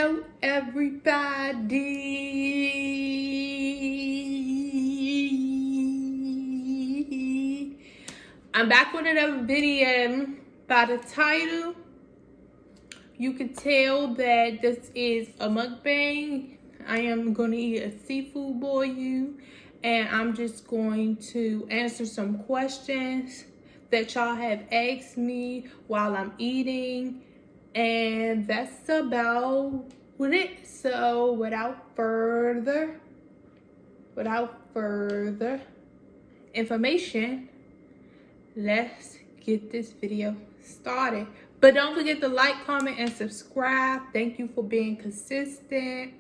Hello everybody. I'm back with another video. By the title, you can tell that this is a mukbang. I am going to eat a seafood boil, and I'm just going to answer some questions that y'all have asked me while I'm eating. And that's about it. So without further information, let's get this video started. But don't forget to like, comment, and subscribe. Thank you for being consistent.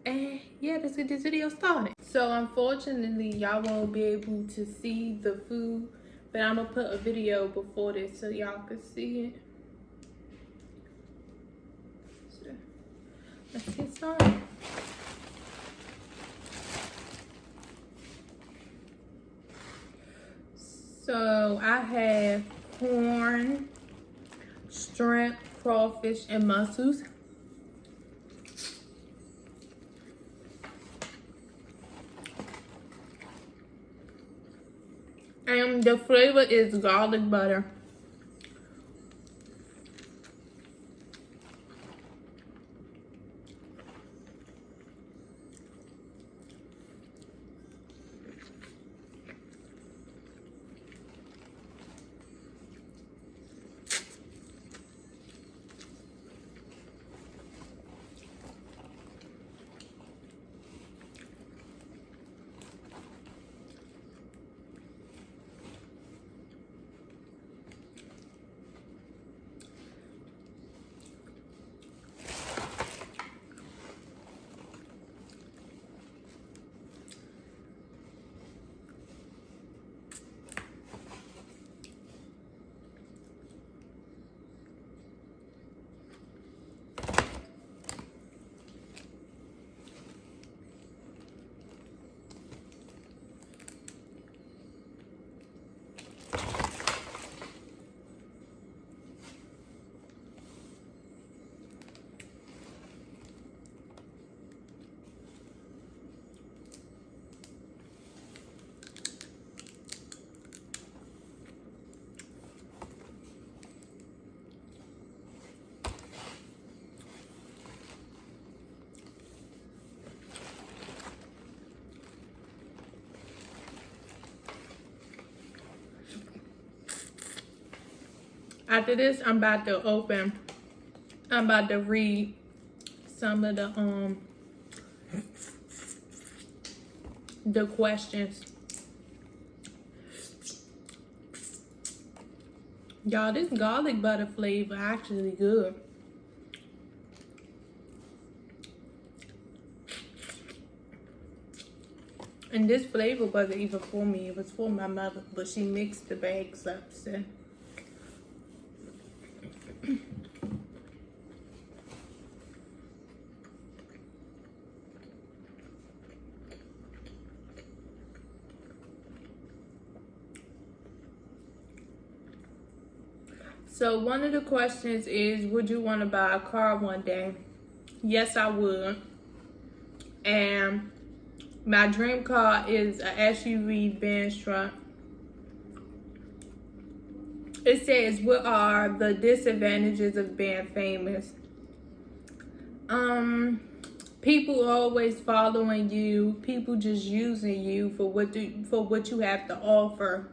And yeah, let's get this video started. So unfortunately, y'all won't be able to see the food, but I'm gonna put a video before this so y'all can see it. Let's get started. So I have corn, shrimp, crawfish, and mussels. And the flavor is garlic butter. After this, I'm about to read some of the questions. Y'all, this garlic butter flavor actually good. And this flavor wasn't even for me, it was for my mother, but she mixed the bags up, so. So one of the questions is, would you want to buy a car one day? Yes, I would. And my dream car is a SUV Benz truck. It says, what are the disadvantages of being famous? People always following you. People just using you for what you have to offer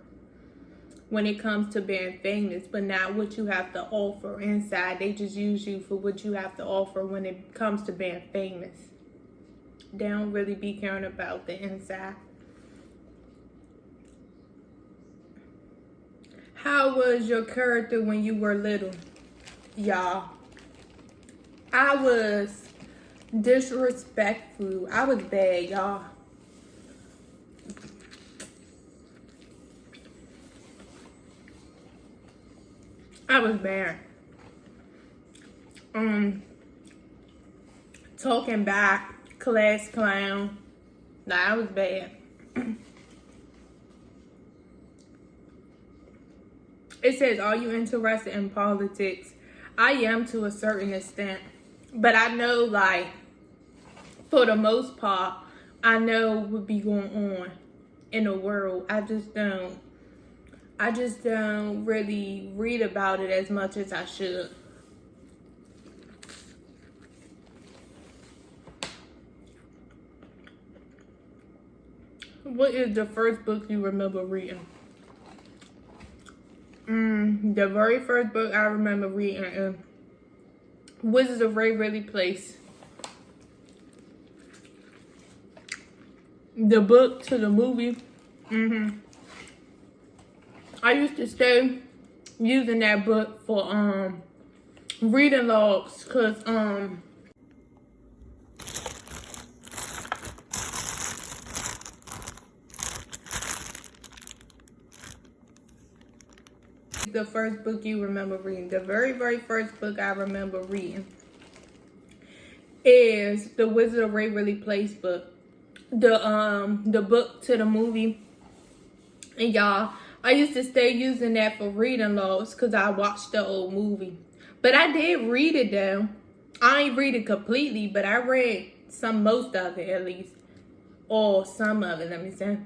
when it comes to being famous, but not what you have to offer inside. They just use you for what you have to offer when it comes to being famous. They don't really be caring about the inside. How was your character when you were little? Y'all, I was disrespectful. I was bad, y'all. I was bad. Talking back, class clown. Nah, I was bad. It says, are you interested in politics? I am to a certain extent. But I know, like, for the most part, I know what be going on in the world. I just don't really read about it as much as I should. What is the first book you remember reading? The very first book I remember reading is Wizards of Waverly Place. The book to the movie. I used to stay using that book for reading logs, cause the first book you remember reading. The very first book I remember reading is the Wizard of Waverly Place book. The book to the movie. And y'all, I used to stay using that for reading logs because I watched the old movie. But I did read it though. I ain't read it completely, but I read most of it at least. Or some of it, let me say.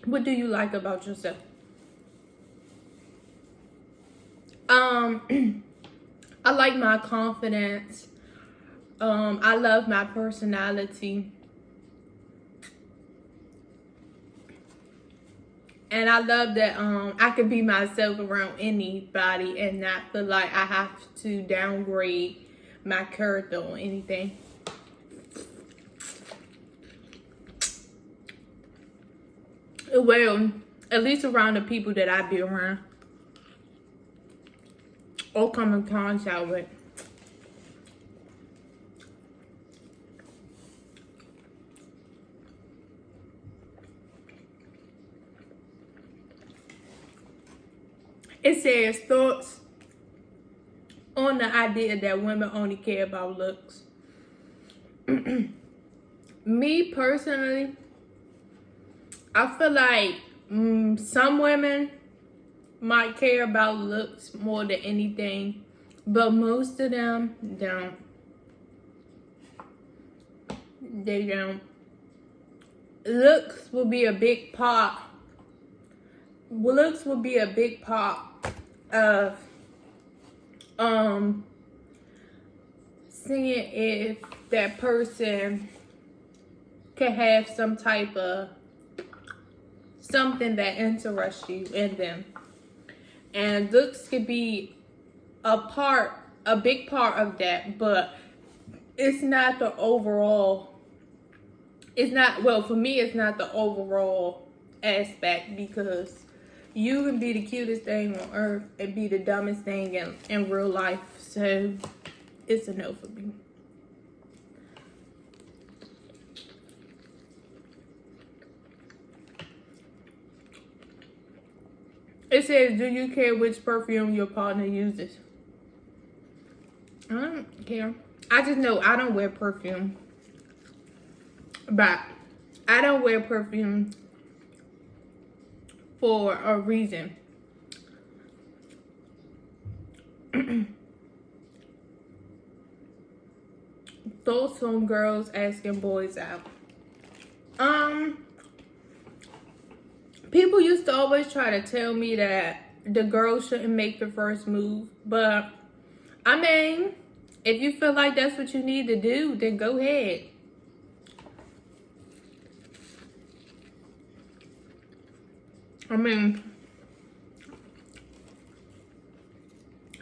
What do you like about yourself? I like my confidence. I love my personality. And I love that I can be myself around anybody and not feel like I have to downgrade my character or anything. Well, at least around the people that I be around or come in contact with. It says thoughts on the idea that women only care about looks. Me personally, I feel like some women might care about looks more than anything, but most of them don't. They don't. Looks will be a big part. Looks will be a big part of seeing if that person can have some type of something that interests you in them. And looks could be a big part of that, but it's not the overall. It's not, well, for me, it's not the overall aspect, because you can be the cutest thing on earth and be the dumbest thing in real life. So it's a no for me. It says, do you care which perfume your partner uses? I don't care. I just know I don't wear perfume. But I don't wear perfume for a reason. Thoughts on girls asking boys out. People used to always try to tell me that the girl shouldn't make the first move, but I mean, if you feel like that's what you need to do, then go ahead. I mean,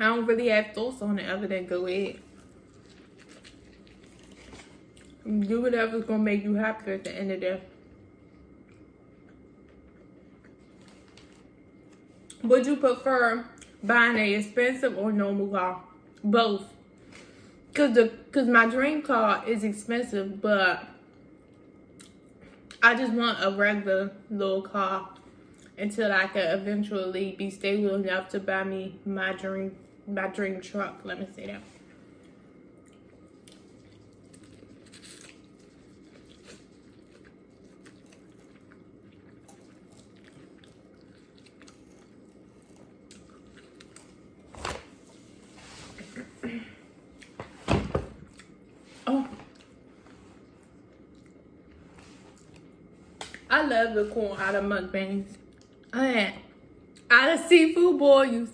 I don't really have thoughts on it other than go ahead. Do whatever's gonna make you happy at the end of the day. Would you prefer buying an expensive or normal car? Both. Cause my dream car is expensive, but I just want a regular little car until I can eventually be stable enough to buy me my dream truck. Let me say that. I love the corn out of mukbangs. Out of seafood boils.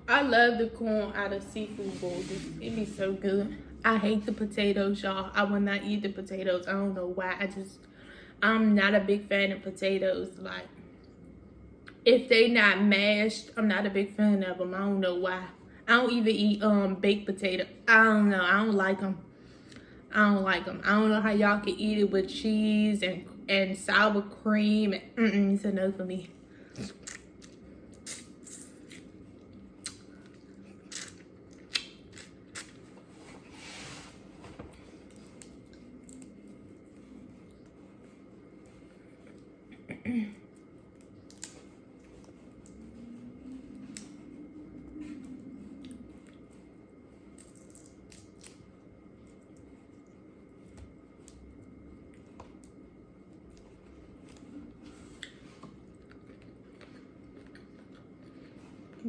I love the corn out of seafood boils. It be so good. I hate the potatoes, y'all. I will not eat the potatoes. I don't know why. I'm not a big fan of potatoes. Like, if they not mashed, I'm not a big fan of them. I don't know why. I don't even eat baked potato. I don't know. I don't like them. I don't like them. I don't know how y'all can eat it with cheese and sour cream. It's a no for me.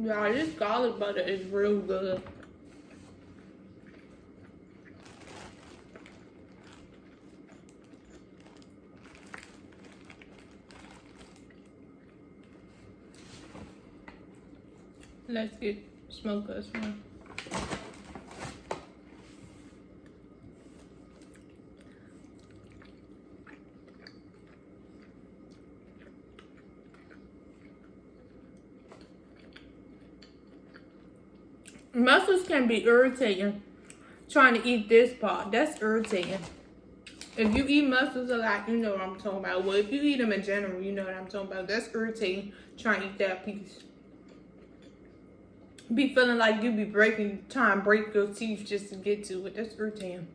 Y'all, this garlic butter is real good. Let's get smoke us one. Mussels can be irritating. Trying to eat this part, that's irritating. If you eat mussels a lot, you know what I'm talking about. Well, if you eat them in general, you know what I'm talking about. That's irritating, trying to eat that piece. Be feeling like you be trying to break your teeth just to get to it. That's irritating.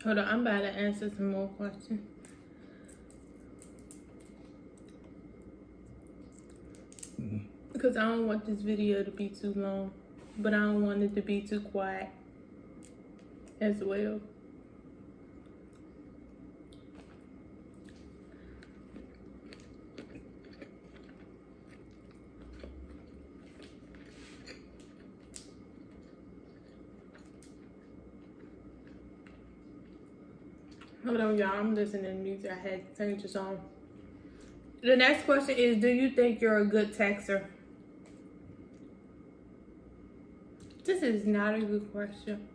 Hold on, I'm about to answer some more questions. Because I don't want this video to be too long, but I don't want it to be too quiet as well. Hold on, y'all. I'm listening to music. I had to change the song. The next question is, do you think you're a good texter? This is not a good question.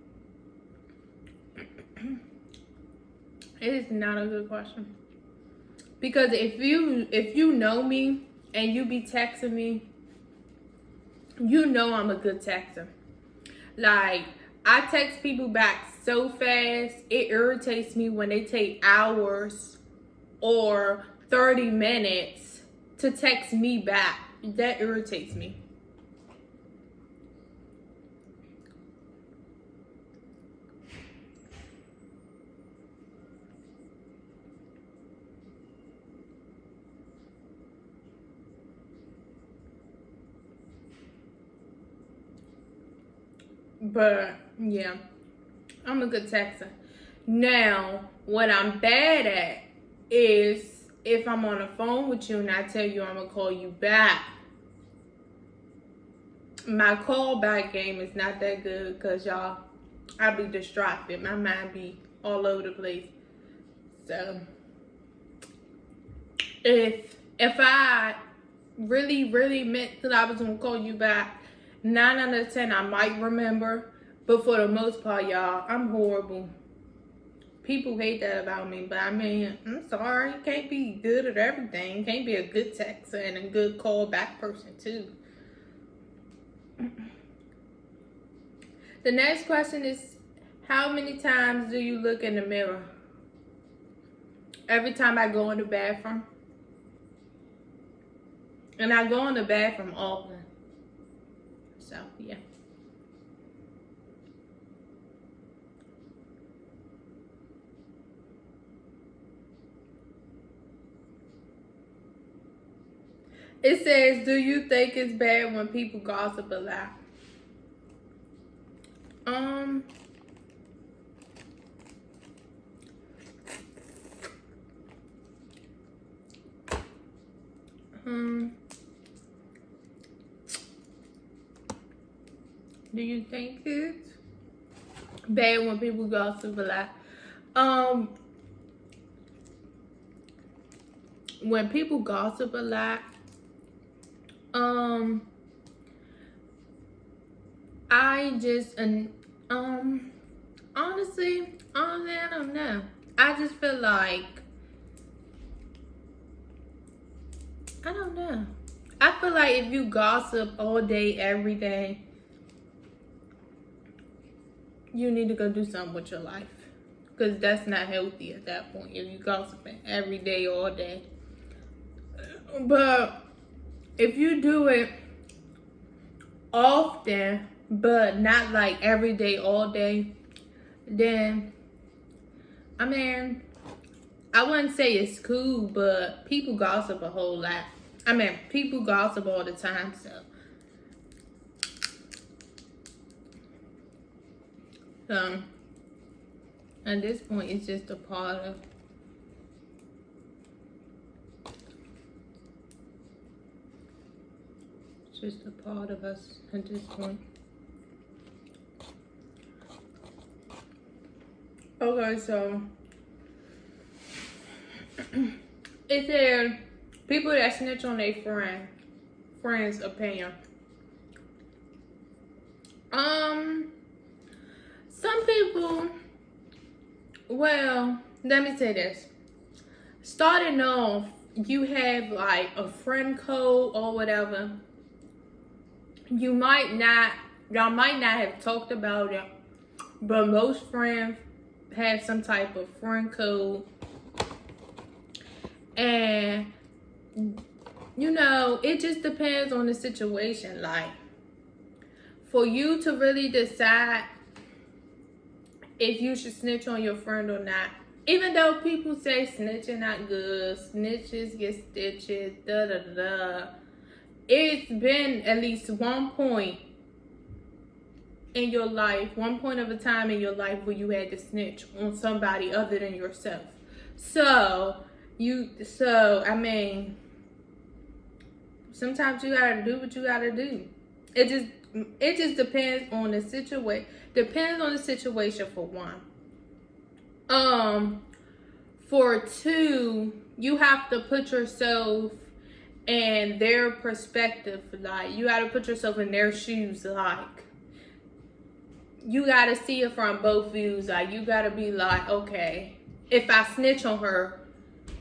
It is not a good question. Because if you know me and you be texting me, you know I'm a good texter. Like, I text people back so fast, it irritates me when they take hours or 30 minutes to text me back. That irritates me. But yeah, I'm a good texter. Now, what I'm bad at is if I'm on the phone with you and I tell you I'm gonna call you back. My call back game is not that good because y'all, I be distracted. My mind be all over the place. So if I really meant that I was gonna call you back, 9 out of 10 I might remember, but for the most part, y'all, I'm horrible. People hate that about me, but I mean, I'm sorry. You can't be good at everything. You can't be a good texter and a good call back person too. The next question is, how many times do you look in the mirror? Every time I go in the bathroom. And I go in the bathroom often. So yeah. It says, do you think it's bad when people gossip a lot? Um, do you think it's bad when people gossip a lot? When people gossip a lot, I just honestly, I don't know. I just feel like I don't know. I feel like if you gossip all day, every day, you need to go do something with your life. Because that's not healthy at that point if you gossiping every day, all day. But if you do it often, but not like every day, all day, then, I mean, I wouldn't say it's cool, but people gossip a whole lot. I mean, people gossip all the time, so. At this point, it's just a part of. It's just a part of us at this point. Okay, so. Is there people that snitch on their friend's opinion? Some people, well, let me say this. Starting off, you have like a friend code or whatever. Y'all might not have talked about it, but most friends have some type of friend code. And, you know, it just depends on the situation. Like, for you to really decide if you should snitch on your friend or not, even though people say snitching not good, snitches get stitches, it's been at least one point in your life, one point of a time in your life where you had to snitch on somebody other than yourself. So, I mean, sometimes you gotta do what you gotta do. It just depends on the situation. Depends on the situation for one. For two, you have to put yourself in their perspective. Like, you gotta put yourself in their shoes. Like, you gotta see it from both views. Like, you gotta be like, okay, if I snitch on her,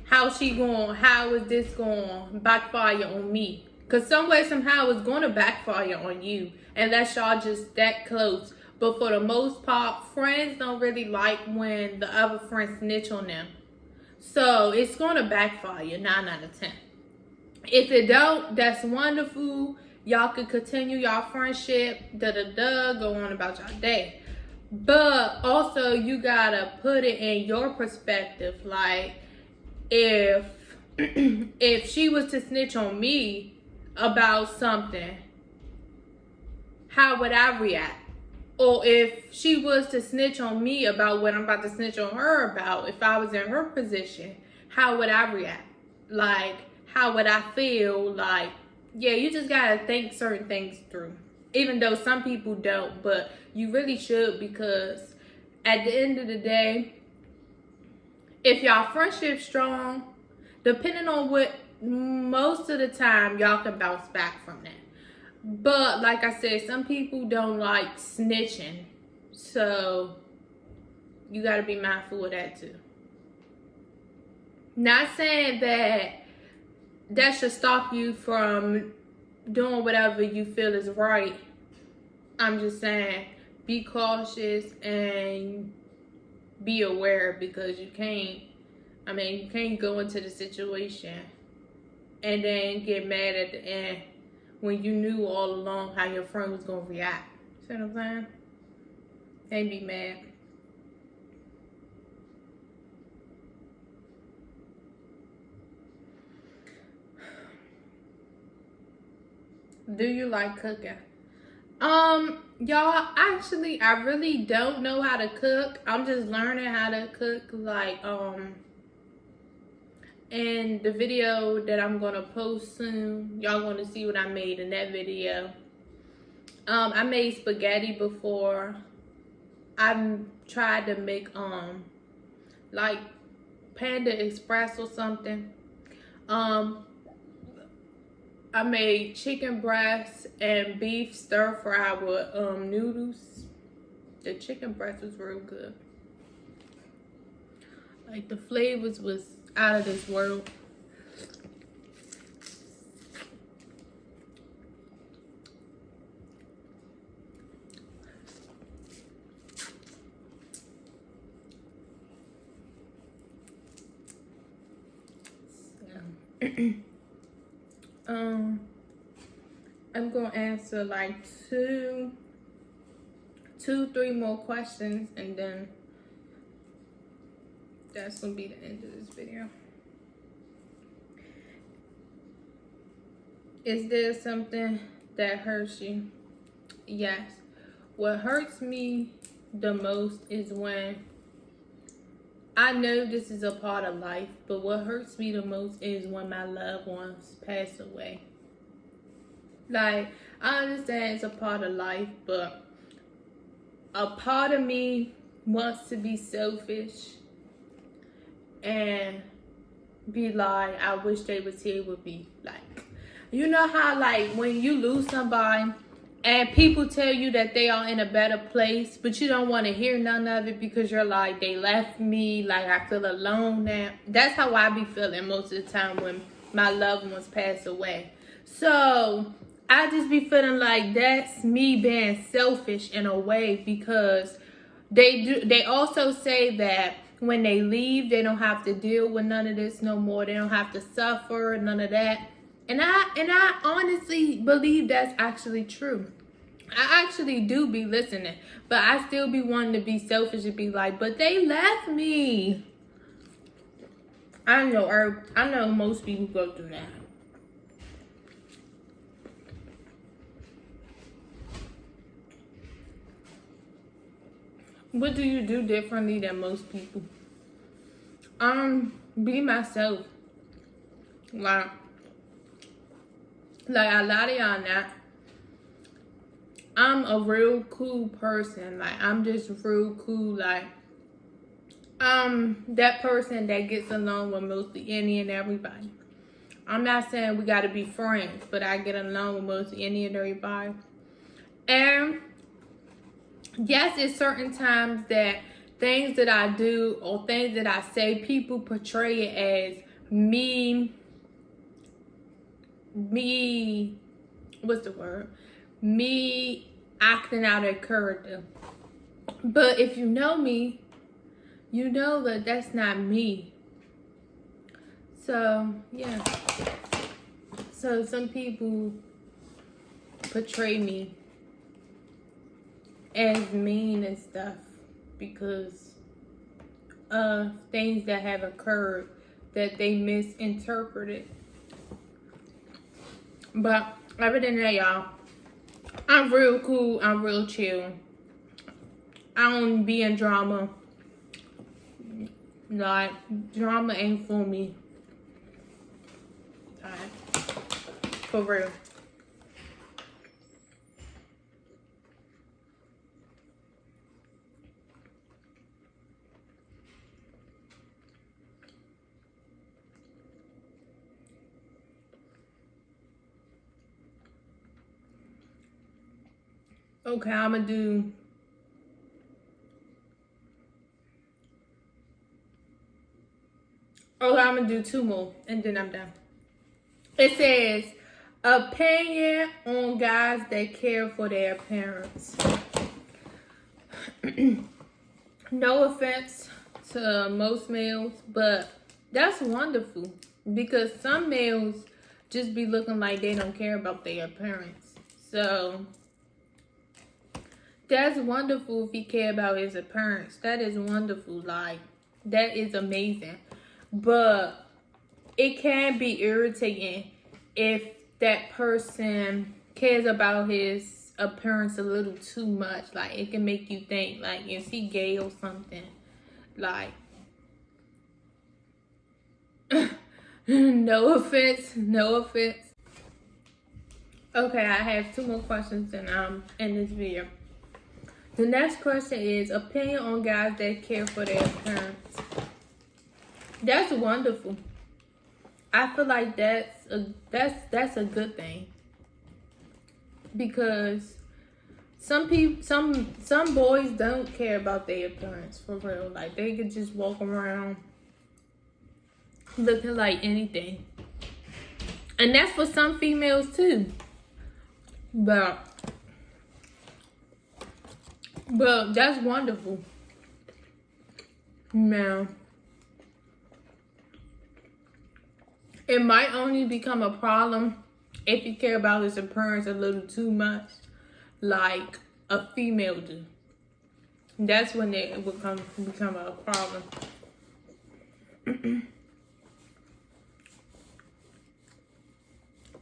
how is this going to backfire on me? Because some way, somehow, it's going to backfire on you unless y'all just that close. But for the most part, friends don't really like when the other friends snitch on them. So it's going to backfire 9 out of 10. If it don't, that's wonderful. Y'all can continue y'all friendship, go on about y'all day. But also, you got to put it in your perspective. Like, if she was to snitch on me about something, how would I react? Or if she was to snitch on me about what I'm about to snitch on her about, if I was in her position, how would I react? Like, how would I feel? Like, yeah, you just gotta think certain things through. Even though some people don't, but you really should, because at the end of the day, if y'all friendship strong, depending on what, most of the time y'all can bounce back from that. But like I said, some people don't like snitching, so you got to be mindful of that too. Not saying that should stop you from doing whatever you feel is right. I'm just saying, be cautious and be aware, because you can't go into the situation and then get mad at the end when you knew all along how your friend was gonna react. See what I'm saying? They be mad. Do you like cooking? Y'all, actually, I really don't know how to cook. I'm just learning how to cook, like, and the video that I'm gonna post soon, y'all gonna see what I made in that video. I made spaghetti before. I tried to make, like, Panda Express or something. I made chicken breast and beef stir fry with noodles. The chicken breast was real good. Like, the flavors was out of this world. I'm gonna answer like two, 3 more questions, and then that's gonna be the end of this video. Is there something that hurts you? Yes. What hurts me the most is when, I know this is a part of life, but what hurts me the most is when my loved ones pass away. Like, I understand it's a part of life, but a part of me wants to be selfish and be like, I wish they was here with me. Like, you know how, like, when you lose somebody and people tell you that they are in a better place, but you don't want to hear none of it because you're like, they left me, like, I feel alone now. That's how I be feeling most of the time when my loved ones pass away. So I just be feeling like that's me being selfish in a way, because they also say that when they leave, they don't have to deal with none of this no more. They don't have to suffer, none of that. And I honestly believe that's actually true. I actually do be listening, but I still be wanting to be selfish and be like, but they left me. I know most people go through that. What do you do differently than most people? Be myself. Like a lot of y'all not. I'm a real cool person. Like, I'm just real cool. Like, that person that gets along with mostly any and everybody. I'm not saying we gotta be friends, but I get along with mostly any and everybody. And yes, it's certain times that things that I do or things that I say, people portray it as me, what's the word? Me acting out a character. But if you know me, you know that that's not me. So, yeah. So some people portray me as mean and stuff because of things that have occurred that they misinterpreted. But other than that, y'all, I'm real cool. I'm real chill. I don't be in drama. Like, drama ain't for me. Alright. For real. Okay, I'm gonna do I'm gonna do 2 more and then I'm done. It says, opinion on guys that care for their parents. No offense to most males, but that's wonderful because some males just be looking like they don't care about their appearance. So that's wonderful if he care about his appearance. That is wonderful. Like, that is amazing. But it can be irritating if that person cares about his appearance a little too much. Like, it can make you think, like, is he gay or something? Like, no offense. Okay, I have 2 more questions and I'm in this video. The next question is opinion on guys that care for their appearance. That's wonderful. I feel like that's a good thing, because some boys don't care about their appearance for real. Like, they could just walk around looking like anything, and that's for some females too. But that's wonderful. Now, it might only become a problem if you care about his appearance a little too much, like a female do. That's when it will become a problem.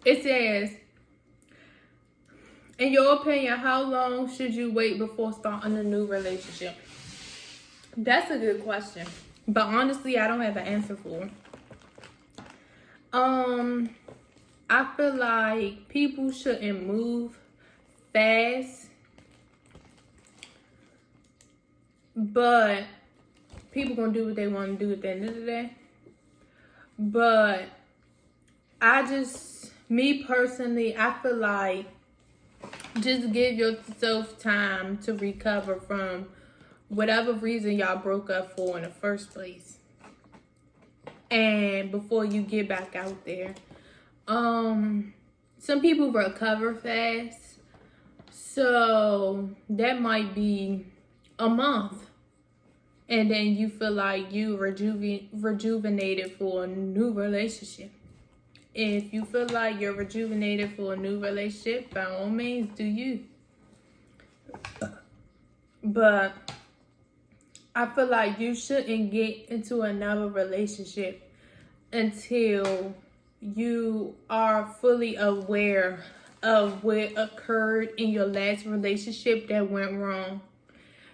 It says, in your opinion, how long should you wait before starting a new relationship? That's a good question, but honestly, I don't have an answer for it. I feel like people shouldn't move fast, but people gonna do what they want to do at the end of the day. But me personally, I feel like just give yourself time to recover from whatever reason y'all broke up for in the first place, and before you get back out there. Some people recover fast, so that might be a month, and then you feel like you rejuvenated for a new relationship. If you feel like you're rejuvenated for a new relationship, by all means, do you. But I feel like you shouldn't get into another relationship until you are fully aware of what occurred in your last relationship that went wrong.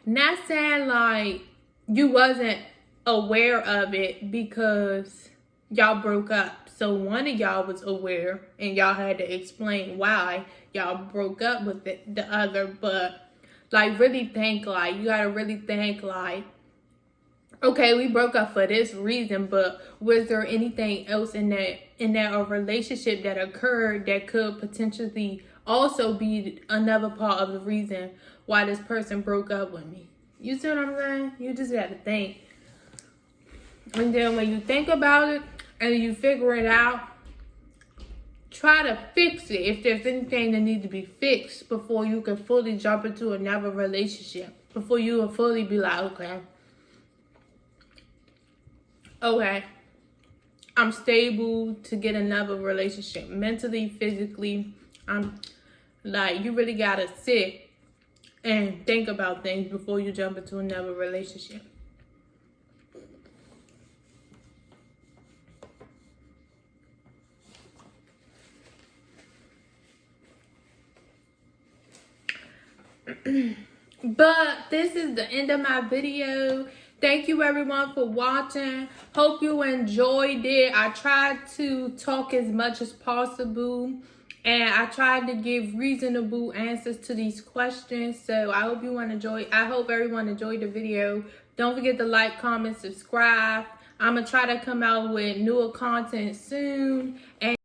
Not saying like you wasn't aware of it because y'all broke up. So one of y'all was aware and y'all had to explain why y'all broke up with the other. But like, really think, like, you gotta really think like, okay, we broke up for this reason, but was there anything else in that relationship that occurred that could potentially also be another part of the reason why this person broke up with me? You see what I'm saying? You just got to think. And then when you think about it and you figure it out, try to fix it if there's anything that needs to be fixed before you can fully jump into another relationship. Before you will fully be like, okay, I'm stable to get another relationship. Mentally, physically, I'm like, you really gotta sit and think about things before you jump into another relationship. But this is the end of my video. Thank you everyone for watching. Hope you enjoyed it. I tried to talk as much as possible, and I tried to give reasonable answers to these questions. So I hope everyone enjoyed the video. Don't forget to like, comment, subscribe. I'm gonna try to come out with newer content soon. And